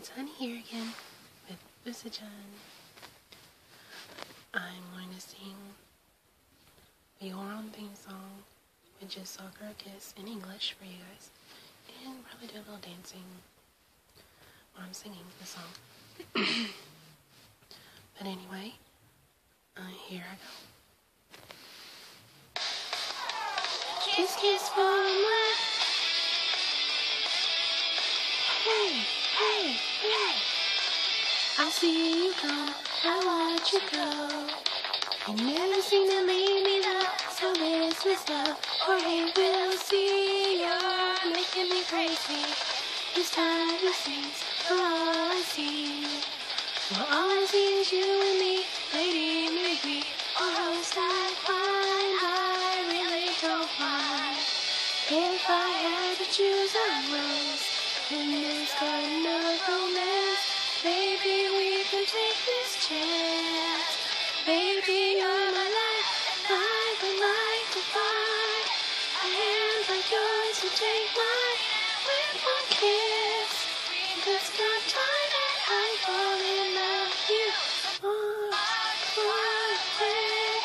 It's Honey here again with Usachan. I'm going to sing the Oron theme song, which is Sakura Kiss in English for you guys, and probably do a little dancing while I'm singing the song. But anyway, here I go. Kiss, kiss for my... Hey, hey, hey. I see you come, I watch you go. You never seem to leave me now, so this was love. Or hey, we'll see, you're making me crazy. This time you sings, for all I see. Well, all I see is you and me, lady, maybe. Or host I find, I really don't mind. If I had to choose a rose in this garden of romance, baby, we can take this chance. Baby, you're my life, I would like to find a hand like yours to take mine with one kiss. This good time that I fall in love with you. Far away,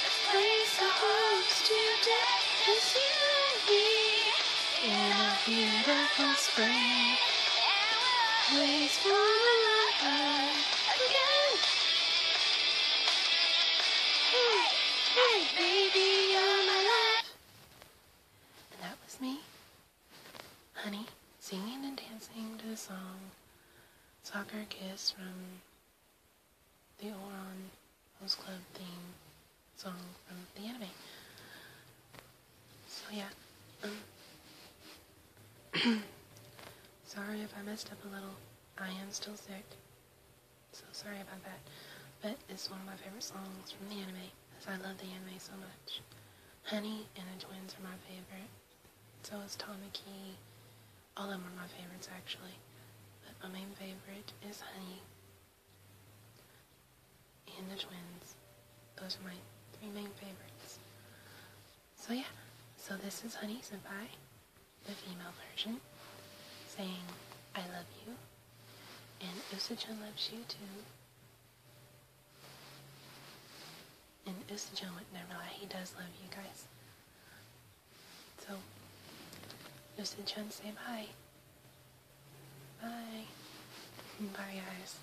the place supposed to die is you and me in a beautiful spring. Waits for my lover again. Hey, hey, baby, you're my life. And that was me, Honey, singing and dancing to the song Sakura Kiss from the Oron Host Club theme song from the anime. So yeah, sorry if I messed up a little. I am still sick, so sorry about that. But it's one of my favorite songs from the anime, because I love the anime so much. Honey and the Twins are my favorite. So is Tamaki. All of them are my favorites, actually. But my main favorite is Honey and the Twins. Those are my three main favorites. So yeah, so this is Honey Senpai, the female version, saying, I love you, and Usachan loves you too. And Usachan would never lie, he does love you guys. So, Usachan, say bye. Bye. Bye, guys.